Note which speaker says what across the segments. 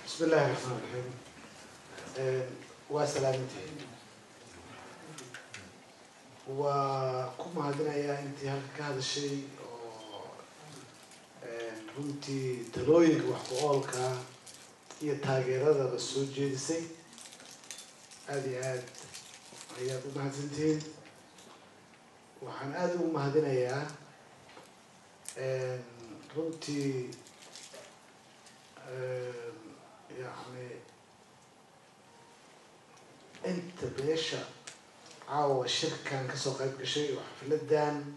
Speaker 1: بسم الله الرحمن الرحيم. وسلامتي وكم هذنا يا أنت هذا الشيء runtii talooyinka wax ku oolka iyo taageerada la soo jeedisay aad iyo aad ayaad u mahadsantihiin. waxaan aad ugu mahadinayaa runtii يعني انت بيشا عاوة شركة كسو قيب كشي وحفلدان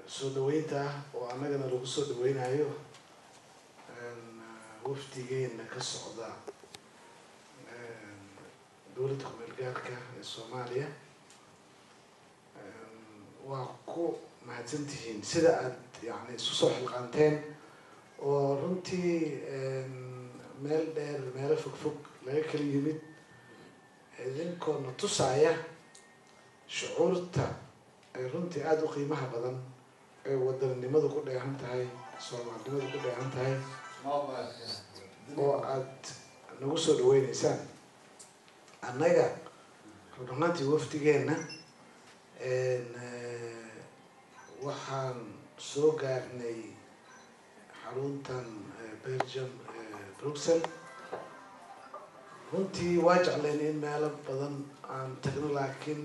Speaker 1: سو دوينتا وعناقنا لو سو دوينا ايو وفتي جينا كالسعودة دولتكم الجاركة الصومالية وكو مهتمتين سيدا يعني سوسوح القانتين ورنتي meel dheer meelo fogfog laga kala yimid idinkoona tusaya shucuurta ay runtii aada u qiimaha badan ee wadaninimadu ku dheehan tahay soomaalinimadu ku dheehan tahay oo aad nagu soo dhaweyneysaan annaga rudhamaantii wafdigeenna waxaan soo gaarnay xaruntan Belgium Brussels runtii waa jecleen in meelo badan aan tagno laakiin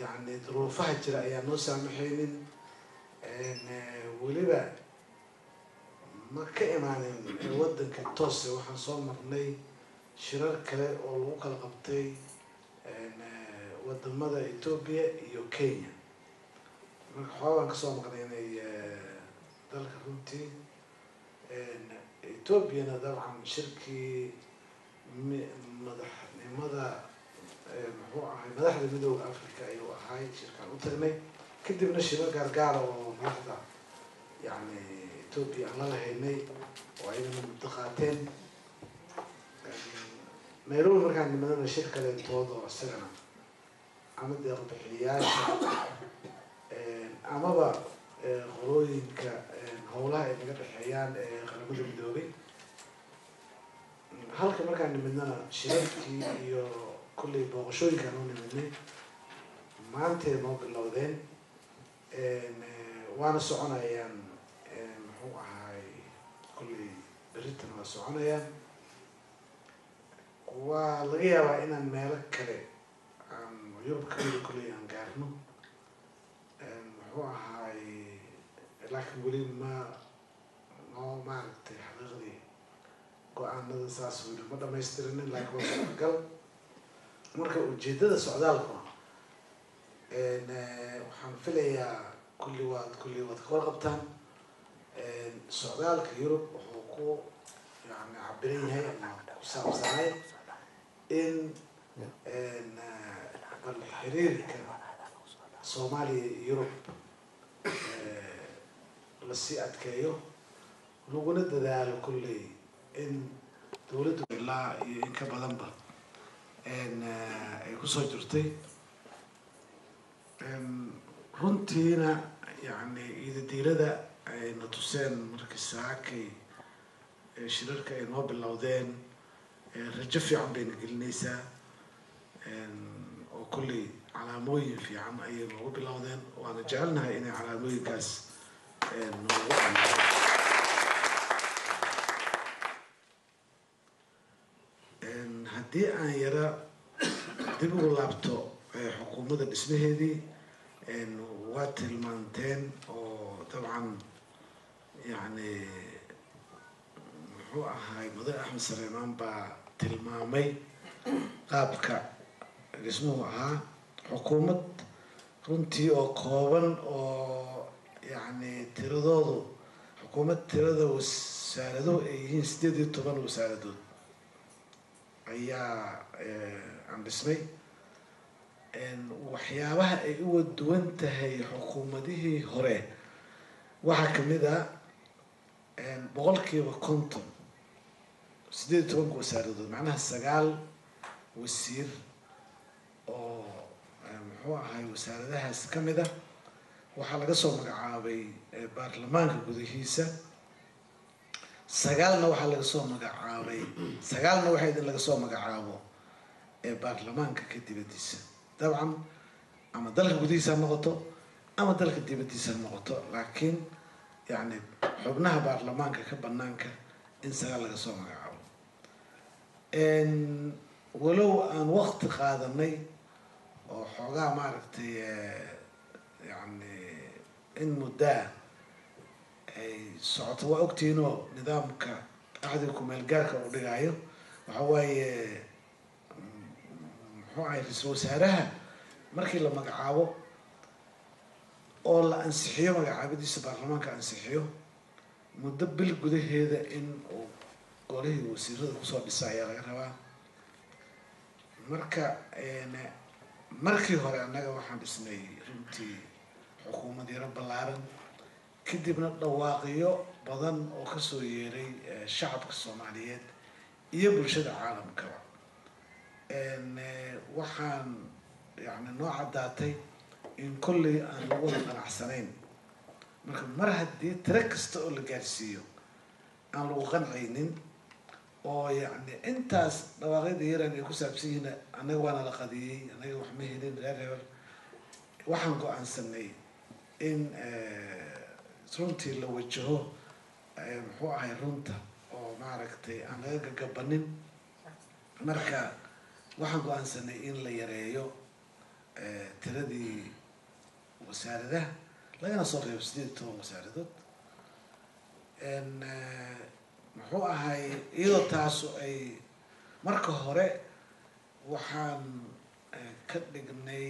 Speaker 1: yani duruufaha jira ayaa noo saamaxaynin weliba ma ka imaanin waddanka toose waxaan soo marnay shirar kale oo lagu kala qabtay wadamada Ethiopia iyo Kenya marka xoogaan kasoo maqnaynay dalka runtii Ethiopia طبعا شركي مدحنimada muxuu ahay madaxda midowga Afrika ayuu ahay shirkaan u tagnay kadibna shirar gaar oo madaxda yani Ethiopia aan la lahaynay oo ay muddo qaateen meelo markaan nimadana shir kale intooda oo isagana ama deeq bixiyaasha amaba qolooyinka howlaha ay naga dhexeeyaan qaramada midoobay halka markaan nimidnana shirarkii iyo kulley booqashooyinkaan u nimidnay maantay noo bilowdeen waana soconayaan muxuu ahay kulley berritana waa soconayaan waa laga yaabaa inaan meelo kale aan Yurub kamida kulley aan gaarno muxuu ahay laakiin weli noo maaragtay xaqiiqdii go-aanada saas weli ma dhamaystirinin laakiin waa suuragal marka ujeedada socdaalkuna waxaan filayaa kulli waad ka warqabtaan socdaalka Yurub wuxuu ku yani cabiran yahay ama ku saabsanay in bal xiriirka Soomaaliya iyo Yurub lasii adkeeyo laguna dadaalo kulley in dowladdu ilaa iyo in ka badanba ay kusoo jirtay runtiina yani idadiilada ay na tuseen markii saakay shirarka ay noo bilowdeen rajo fiican bayna gelinaysaa oo kulley calaamooyin fiican ayay noogu bilowdeen waana jecelnahay inay calaamooyinkaas noogu amaato haddii aan yara dib ugu laabto xukuumadda dhismaheedii waa tilmaanteen oo dabcan yani muxuu ahay mudane Axmed Sareemaan baa tilmaamay qaabka dhismuhu ahaa xukuumad runtii oo kooban oo yani tiradoodu xukuumad tirada wasaaraduhu ay yihiin 18 wasaaradood ayaa aan dhismay waxyaabaha ay uga duwan tahay xukuumadihii hore waxaa kamid ah boqolkiiba konton 18 wasaaradood macnaha 9 wasiir oo muxuu ahay wasaaradahaas ka mid ah waxaa laga soo magacaabay baarlamaanka gudihiisa 9na waxaa laga soo magacaabay 9na waxay idin laga soo magacaabo baarlamaanka ka dibadiisa dabcan ama dalka gudihiisa noqoto ama dalka dibadiisa noqoto laakiin yani xubnaha baarlamaanka ka banaanka in 9 laga soo magacaabo walow aan waqti qaadanay oo xoogaa maaragtay yani in muddaa ay socoto waa ogtiinoo nidaamka axdiga kumeel gaarka uu dhigaayo waxa waaye muxuu ahay ra-iisul wasaaraha markii la magacaabo oo la ansixiyo magacaabadiisa baarlamaanka ansixiyo muddo bil gudaheeda in uu golihii wasiirada kusoo dhisa ayaa laga rabaa marka markii hore annaga waxaan dhisnay runtii xukuumad yaro ballaaran kadibna dhawaaqiyo badan oo kasoo yeeray shacabka soomaaliyeed iyo bulshada caalamkaba waxaan yani noo caddaatay in kolley aan lagu wada qanacsanayn marka mar haddii tiro kasta oo la gaarsiiyo aan lagu qancaynin oo yani intaas dhawaaqyada yaran ay ku saabsan yihiin annaga waana la qadiyey annaga wax ma helin reer reer waxaan go-aansanay in runtii la wajaho muxuu ahay runta oo maaragtay aan laga gagabanin marka waxaan go-aansanay in la yareeyo tiradii wasaaradaha lagana soo reebo 18 wasaaradood muxuu ahay iyadoo taasu ay marka hore waxaan ka dhignay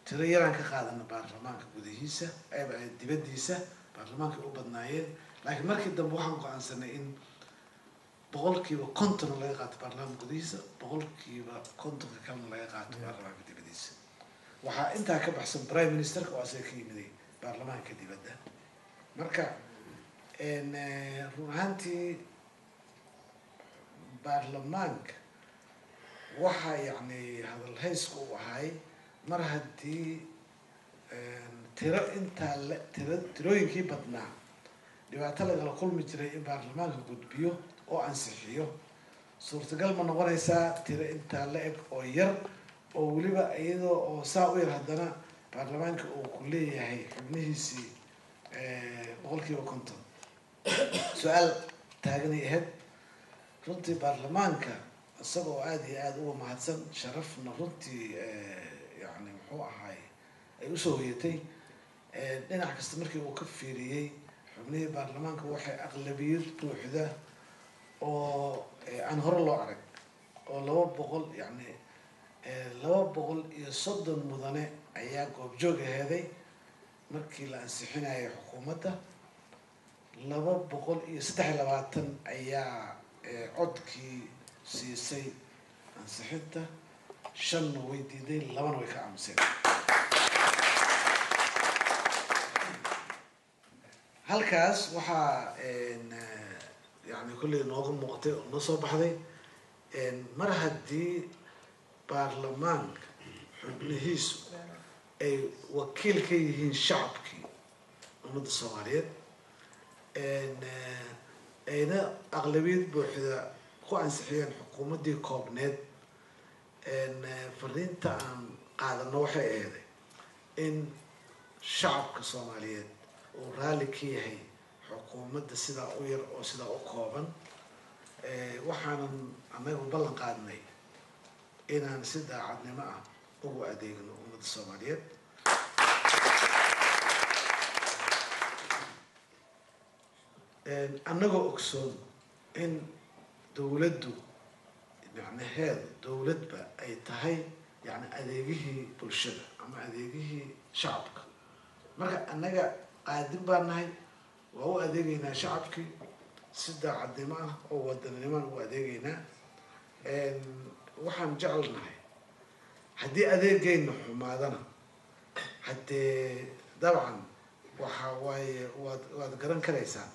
Speaker 1: tiro yaraan ka qaadana baarlamaanka gudihiisa dibadiisa baarlamaanka u badnaayeen laakiin markii dambe waxaan go-aansanay in boqolkiiba 50 laga qaato baarlamaanka gudihiisa boqolkiiba 50 kalena laga qaato baarlamaanka dibadiisa waxaa intaa ka baxsan prime ministerka oo asaga ka yimiday baarlamaanka dibadda marka run ahaantii baarlamaanka waxaa yani hadal haysku u ahay mar haddii tiro intaa tirooyinkii badnaa dhibaato lagala kulmi jiray in baarlamaanka gudbiyo oo ansixiyo suurtagal ma noqonaysaa tiro intaa la eg oo yar oo weliba iyadoo oo saa u yar haddana baarlamaanka uu ku leeyahay xubnihiisii boqolkiiba 50 su-aal taaganay ahayd runtii baarlamaanka isagoo aada iyo aada uga mahadsan sharafna runtii yani muxuu ahay ay usoo hoyatay dhinac kasta markii uu ka fiiriyey xubnihii baarlamaanka waxay aqlabiyad buuxda oo aan hore loo arag oo 200 yani 230 mudane ayaa goobjoog aheeday markii la ansixinayay xukuumadda 223 ayaa codkii siisay ansixinta 5na way diiday 2na way ka aamuseen halkaas waxaa yani kulley nooga muuqatay oo noo soo baxday mar haddii baarlamaanka xubnihiisu ay wakiil ka yihiin shacabkii ummadda soomaaliyeed ayna aqlabiyad buuxda ku ansixiyeen xukuumaddii koobneed fariinta aan qaadano waxay aheeday in shacabka soomaaliyeed uu raalli ka yahay xukuumadda sidaa u yar oo sidaa u kooban waxaanan annaga ballan qaadnay inaan si daacadnimo ah ugu adeegno ummadda soomaaliyeed annagoo ogsoon in dawladdu macnaheedu dawladba ay tahay yani adeegihii bulshada ama adeegihii shacabka marka annaga qaadin baa nahay waa u adeegaynaa shacabkii si daacadnimo ah oo wadaninimoan u adeegaynaa waxaan jecelnahay haddii adeegayna xumaadana haddee dabcan waxa waaye waad garan karaysaa